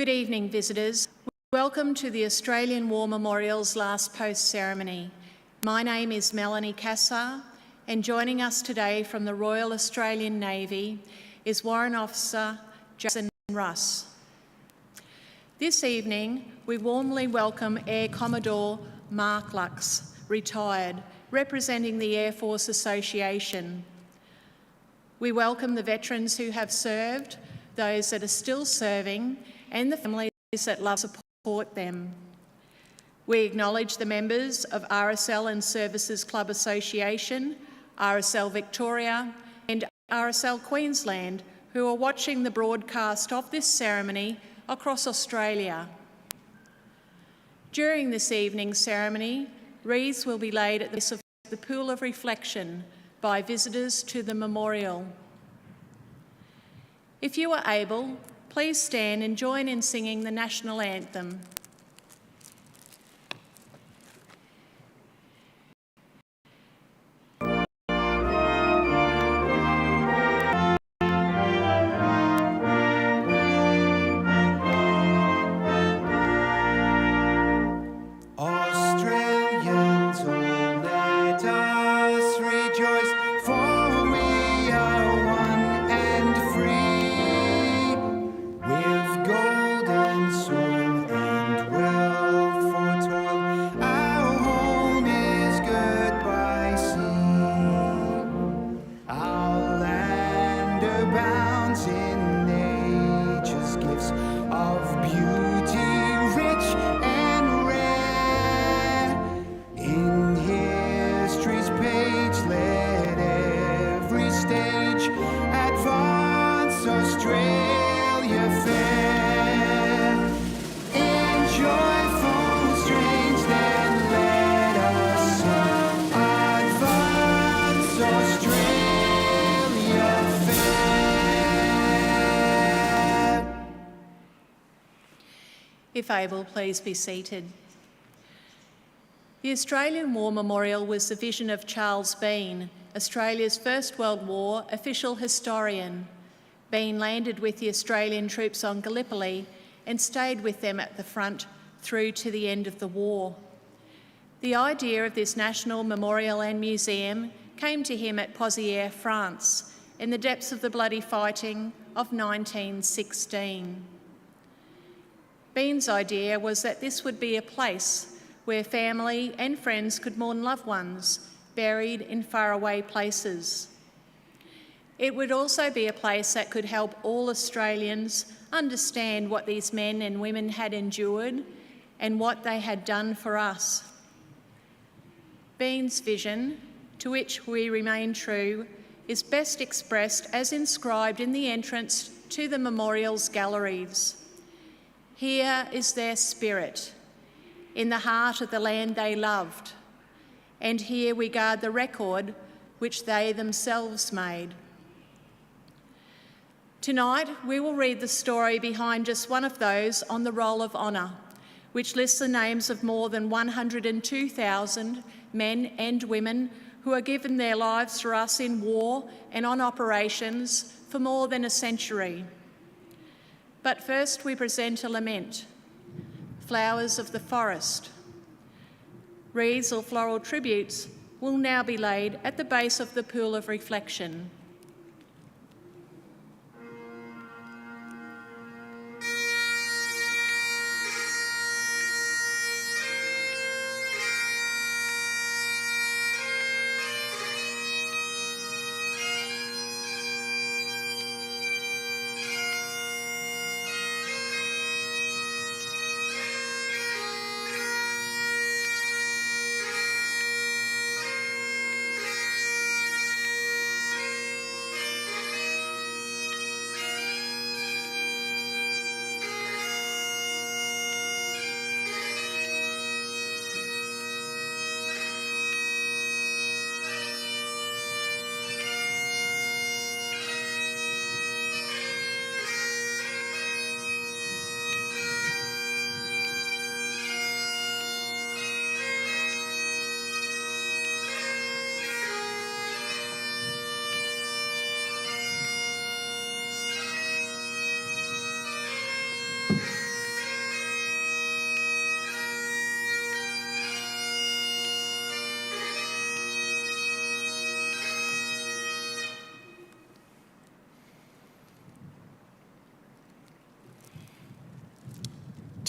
Good evening, visitors. Welcome to the Australian War Memorial's Last Post ceremony. My name is Melanie Cassar, and joining us today from the Royal Australian Navy is Warrant Officer Jason Russ. This evening, we warmly welcome Air Commodore Mark Lux, retired, representing the Air Force Association. We welcome the veterans who have served, those that are still serving, and the families that love and support them. We acknowledge the members of RSL and Services Club Association, RSL Victoria and RSL Queensland who are watching the broadcast of this ceremony across Australia. During this evening's ceremony, wreaths will be laid at the base of the pool of reflection by visitors to the memorial. If you are able, please stand and join in singing the national anthem. Australians, oh, let us rejoice, for we are one and free, with golden soil and wealth for toil. Our home is good by sea. Our land abounds in nature's gifts of beauty, rich and rare. In history's page, let every stage advance Australia fair. In joyful strains, then let us sing, advance Australia fair. If able, please be seated. The Australian War Memorial was the vision of Charles Bean, Australia's First World War official historian. Bean landed with the Australian troops on Gallipoli and stayed with them at the front through to the end of the war. The idea of this national memorial and museum came to him at Pozières, France, in the depths of the bloody fighting of 1916. Bean's idea was that this would be a place where family and friends could mourn loved ones buried in faraway places. It would also be a place that could help all Australians understand what these men and women had endured and what they had done for us. Bean's vision, to which we remain true, is best expressed as inscribed in the entrance to the memorial's galleries. Here is their spirit, in the heart of the land they loved, and here we guard the record which they themselves made. Tonight, we will read the story behind just one of those on the Roll of Honour, which lists the names of more than 102,000 men and women who have given their lives for us in war and on operations for more than a century. But first, we present a lament. Flowers of the forest. Wreaths or floral tributes will now be laid at the base of the pool of reflection.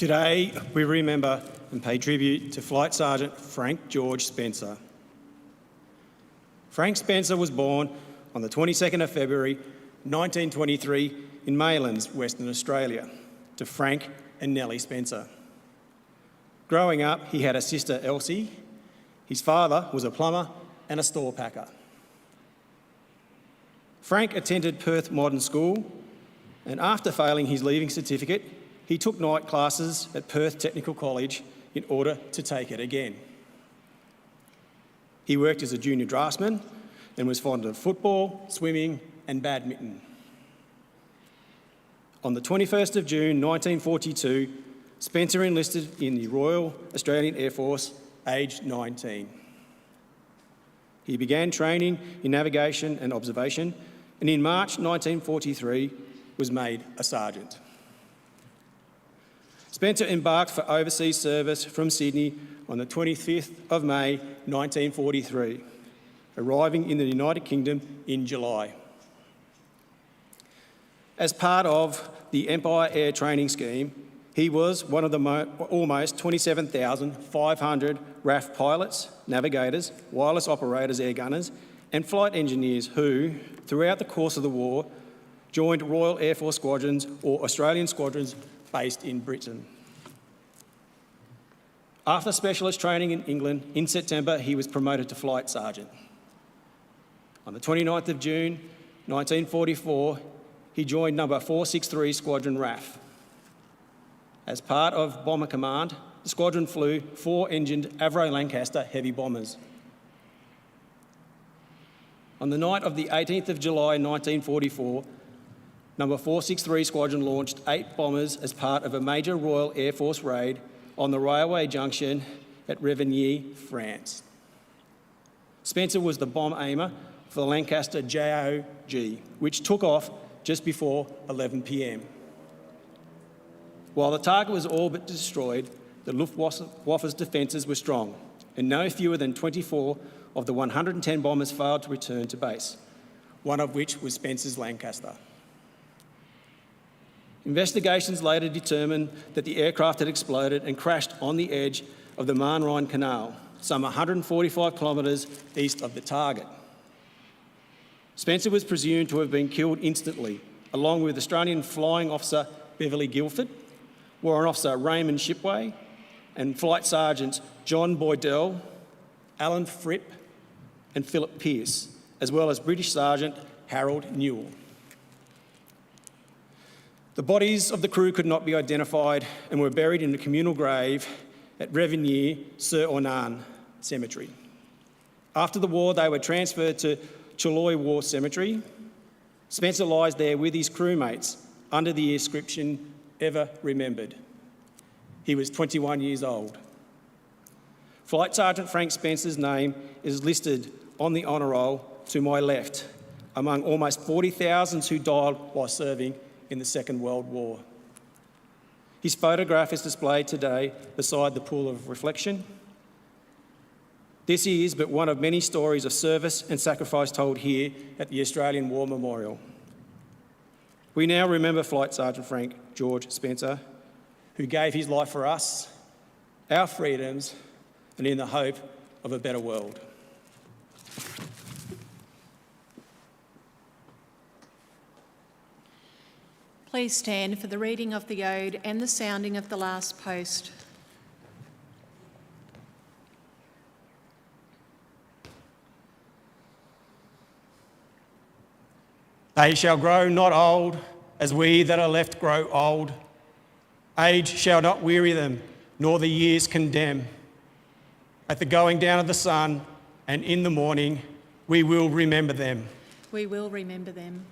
Today, we remember and pay tribute to Flight Sergeant Frank George Spencer. Frank Spencer was born on the 22nd of February 1923 in Maylands, Western Australia, to Frank and Nellie Spencer. Growing up, he had a sister, Elsie. His father was a plumber and a store packer. Frank attended Perth Modern School, and after failing his leaving certificate, he took night classes at Perth Technical College in order to take it again. He worked as a junior draftsman and was fond of football, swimming and badminton. On the 21st of June 1942, Spencer enlisted in the Royal Australian Air Force, aged 19. He began training in navigation and observation, and in March 1943 was made a sergeant. Spencer embarked for overseas service from Sydney on the 25th of May 1943, arriving in the United Kingdom in July. As part of the Empire Air Training Scheme, he was one of the almost 27,500 RAF pilots, navigators, wireless operators, air gunners and flight engineers who, throughout the course of the war, joined Royal Air Force squadrons or Australian squadrons based in Britain. After specialist training in England, in September he was promoted to Flight Sergeant. On the 29th of June 1944, he joined number 463 Squadron RAF. As part of Bomber Command, the squadron flew 4-engined Avro Lancaster heavy bombers. On the night of the 18th of July 1944, number 463 Squadron launched 8 bombers as part of a major Royal Air Force raid on the railway junction at Revigny, France. Spencer was the bomb aimer for the Lancaster JOG, which took off just before 11 p.m. While the target was all but destroyed, the Luftwaffe's defences were strong, and no fewer than 24 of the 110 bombers failed to return to base, one of which was Spencer's Lancaster. Investigations later determined that the aircraft had exploded and crashed on the edge of the Marne-Rhine Canal, some 145 kilometres east of the target. Spencer was presumed to have been killed instantly, along with Australian Flying Officer Beverly Guilford, Warrant Officer Raymond Shipway, and Flight Sergeants John Boydell, Alan Fripp and Philip Pearce, as well as British Sergeant Harold Newell. The bodies of the crew could not be identified and were buried in a communal grave at Revigny-sur-Ornain Cemetery. After the war, they were transferred to Chiloy War Cemetery. Spencer lies there with his crewmates under the inscription, "Ever Remembered." He was 21 years old. Flight Sergeant Frank Spencer's name is listed on the honour roll to my left, among almost 40,000 who died while serving in the Second World War. His photograph is displayed today beside the pool of reflection. This is but one of many stories of service and sacrifice told here at the Australian War Memorial. We now remember Flight Sergeant Frank George Spencer, who gave his life for us, our freedoms, and in the hope of a better world. Please stand for the reading of the ode and the sounding of the last post. They shall grow not old, as we that are left grow old. Age shall not weary them, nor the years condemn. At the going down of the sun and in the morning, we will remember them. We will remember them.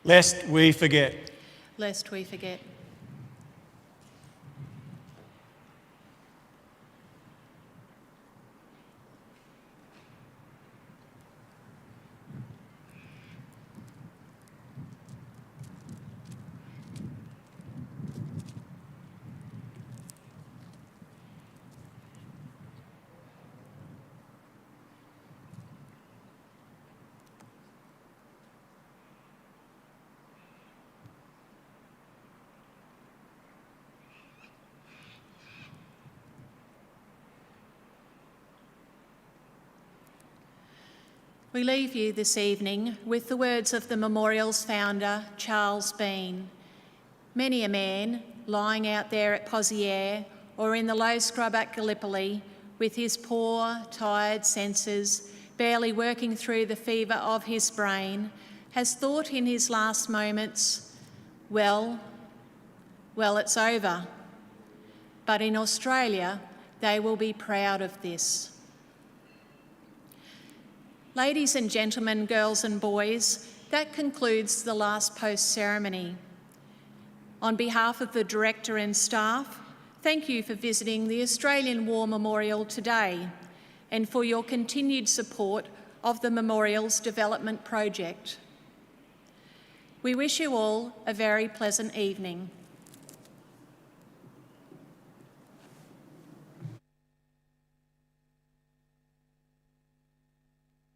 lest we forget. Lest we forget. We leave you this evening with the words of the memorial's founder, Charles Bean. Many a man lying out there at Poziere or in the low scrub at Gallipoli with his poor, tired senses barely working through the fever of his brain has thought in his last moments, well, it's over. But in Australia, they will be proud of this. Ladies and gentlemen, girls and boys, that concludes the last post ceremony. On behalf of the Director and staff, thank you for visiting the Australian War Memorial today and for your continued support of the Memorial's development project. We wish you all a very pleasant evening.